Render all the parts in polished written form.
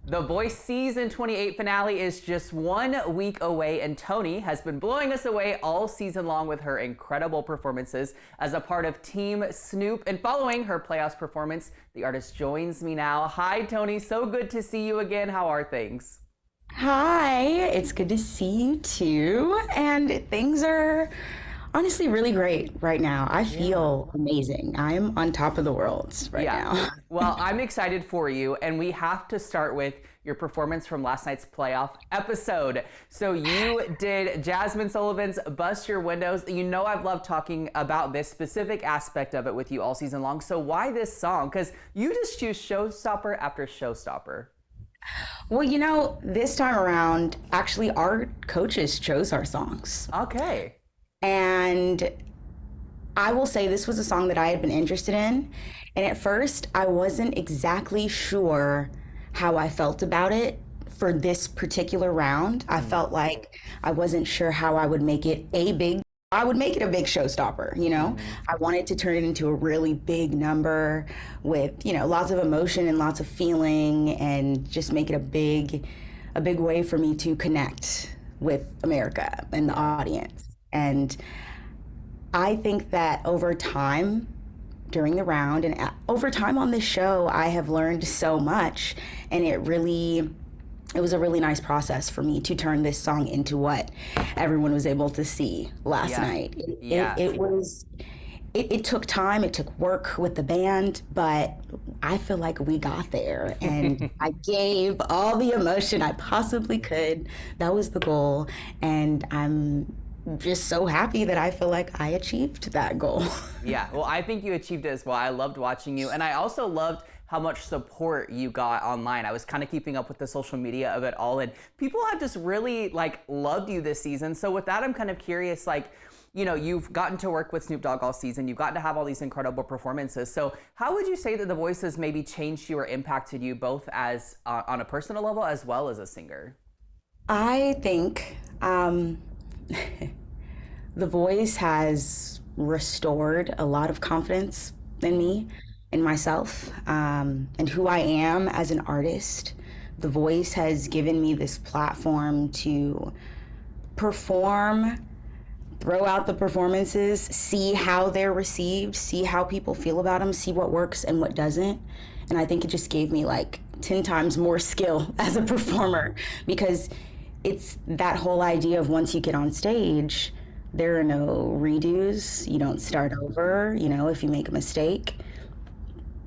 The Voice Season 28 finale is just 1 week away, and Toni has been blowing us away all season long with her incredible performances as a part of Team Snoop. And following her playoffs performance, the artist joins me now. Hi, Toni. So good to see you again. How are things? Hi, it's good to see you too. And things are honestly really great right now. I feel amazing. I'm on top of the world right now. Well, I'm excited for you, and we have to start with your performance from last night's playoff episode. So you did Jazmine Sullivan's Bust Your Windows. You know I've loved talking about this specific aspect of it with you all season long. So why this song? Because you just choose showstopper after showstopper. Well, this time around, actually, our coaches chose our songs. Okay. And I will say this was a song that I had been interested in. And at first, I wasn't exactly sure how I felt about it for this particular round. I felt like I wasn't sure how I would make it I would make it a big showstopper. I wanted to turn it into a really big number with, lots of emotion and lots of feeling and just make it a big way for me to connect with America and the audience. And I think that over time during the round and over time on this show, I have learned so much, and it was a really nice process for me to turn this song into what everyone was able to see last night. It took time, it took work with the band, but I feel like we got there, and I gave all the emotion I possibly could. That was the goal, and I'm just so happy that I feel like I achieved that goal. Yeah, well, I think you achieved it as well. I loved watching you, and I also loved how much support you got online. I was kind of keeping up with the social media of it all, and people have just really loved you this season. So with that, I'm kind of curious, you've gotten to work with Snoop Dogg all season. You've gotten to have all these incredible performances. So how would you say that The Voice has maybe changed you or impacted you both as on a personal level as well as a singer? I think The Voice has restored a lot of confidence in me, in myself, and who I am as an artist. The Voice has given me this platform to perform, throw out the performances, see how they're received, see how people feel about them, see what works and what doesn't. And I think it just gave me 10 times more skill as a performer, because it's that whole idea of once you get on stage, there are no redos. You don't start over. If you make a mistake,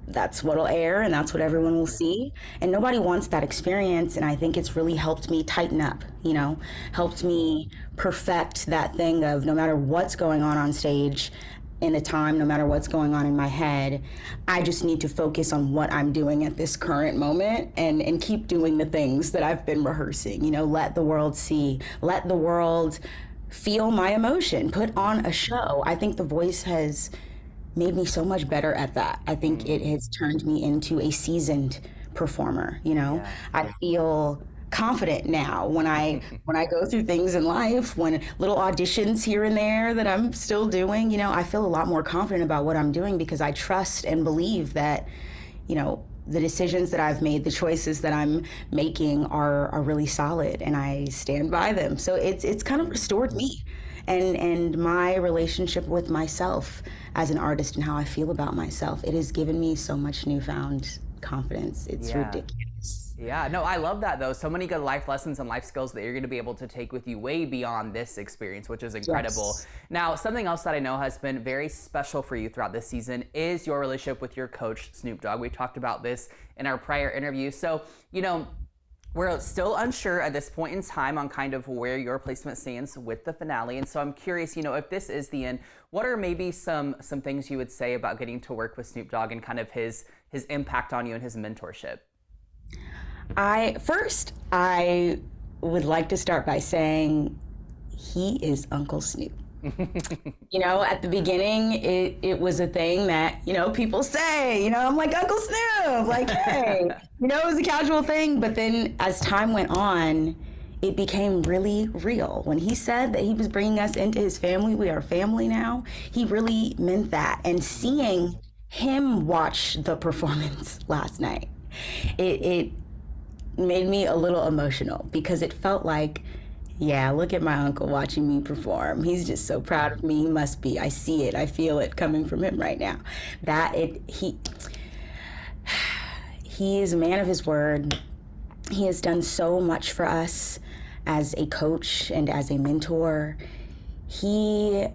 that's what'll air and that's what everyone will see. And nobody wants that experience. And I think it's really helped me tighten up, helped me perfect that thing of no matter what's going on stage in the time, no matter what's going on in my head, I just need to focus on what I'm doing at this current moment and keep doing the things that I've been rehearsing. Let the world see, let the world feel my emotion, put on a show. I think The Voice has made me so much better at that. I think it has turned me into a seasoned performer. I feel confident now when I go through things in life, when little auditions here and there that I'm still doing, I feel a lot more confident about what I'm doing because I trust and believe that, the decisions that I've made, the choices that I'm making are really solid, and I stand by them. So it's kind of restored me and my relationship with myself as an artist and how I feel about myself. It has given me so much newfound confidence. It's ridiculous. Yeah, no, I love that though. So many good life lessons and life skills that you're going to be able to take with you way beyond this experience, which is incredible. Yes. Now, something else that I know has been very special for you throughout this season is your relationship with your coach, Snoop Dogg. We talked about this in our prior interview. So, we're still unsure at this point in time on kind of where your placement stands with the finale. And so I'm curious, if this is the end, what are maybe some things you would say about getting to work with Snoop Dogg and kind of his impact on you and his mentorship? I would like to start by saying he is Uncle Snoop. At the beginning, it was a thing that, people say, I'm like, Uncle Snoop, hey, it was a casual thing. But then as time went on, it became really real. When he said that he was bringing us into his family, we are family now, he really meant that. And seeing him watch the performance last night, it made me a little emotional because it felt like, yeah, look at my uncle watching me perform. He's just so proud of me. He must be. I see it. I feel it coming from him right now. He is a man of his word. He has done so much for us as a coach and as a mentor. He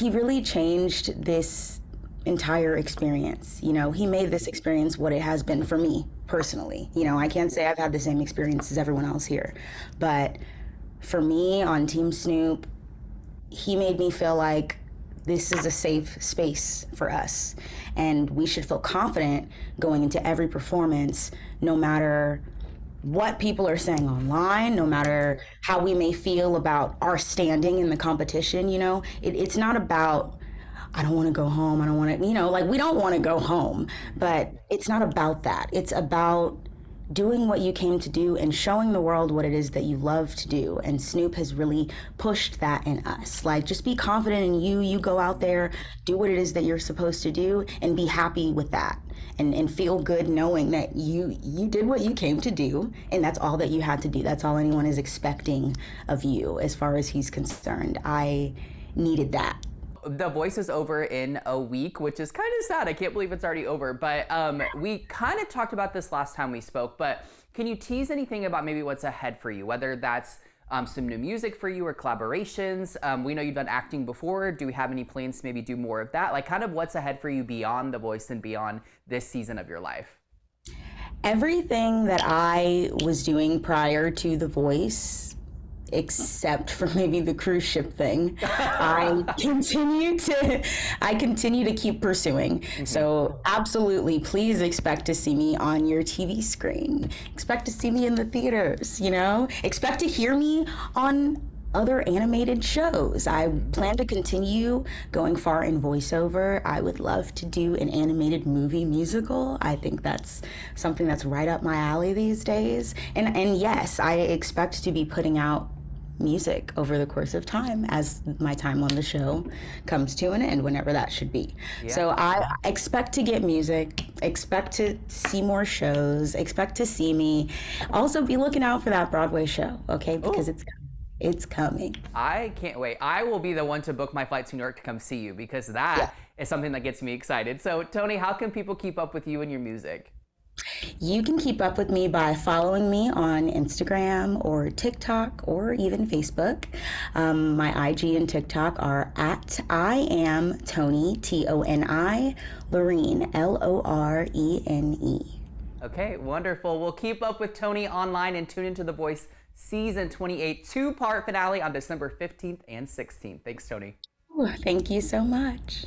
really changed this entire experience. You know, he made this experience what it has been for me personally. You know, I can't say I've had the same experience as everyone else here, but for me on Team Snoop, he made me feel like this is a safe space for us, and we should feel confident going into every performance, no matter what people are saying online, no matter how we may feel about our standing in the competition. You know, it's not about, I don't want to go home, I don't want to, you know, like, we don't want to go home, but it's not about that. It's about doing what you came to do and showing the world what it is that you love to do. And Snoop has really pushed that in us. Like, just be confident in you go out there, do what it is that you're supposed to do, and be happy with that. And feel good knowing that you did what you came to do, and that's all that you had to do. That's all anyone is expecting of you as far as he's concerned. I needed that. The Voice is over in a week, which is kind of sad. I can't believe it's already over. But we kind of talked about this last time we spoke, but can you tease anything about maybe what's ahead for you, whether that's some new music for you or collaborations? We know you've done acting before. Do we have any plans to maybe do more of that? Like, kind of what's ahead for you beyond The Voice and beyond this season of your life? Everything that I was doing prior to The Voice, except for maybe the cruise ship thing, I continue to keep pursuing. Mm-hmm. So absolutely, please expect to see me on your TV screen. Expect to see me in the theaters, you know? Expect to hear me on other animated shows. I plan to continue going far in voiceover. I would love to do an animated movie musical. I think that's something that's right up my alley these days. And yes, I expect to be putting out music over the course of time as my time on the show comes to an end, whenever that should be. Yeah. So I expect to get music, expect to see more shows, expect to see me. Also be looking out for that Broadway show, okay? Because it's coming. I can't wait. I will be the one to book my flight to New York to come see you, because that is something that gets me excited. So Toni, how can people keep up with you and your music? You can keep up with me by following me on Instagram or TikTok or even Facebook. My IG and TikTok are at I am Toni, Toni Lorene, Lorene. Okay, wonderful. We'll keep up with Toni online and tune into The Voice Season 28 two-part finale on December 15th and 16th. Thanks, Toni. Thank you so much.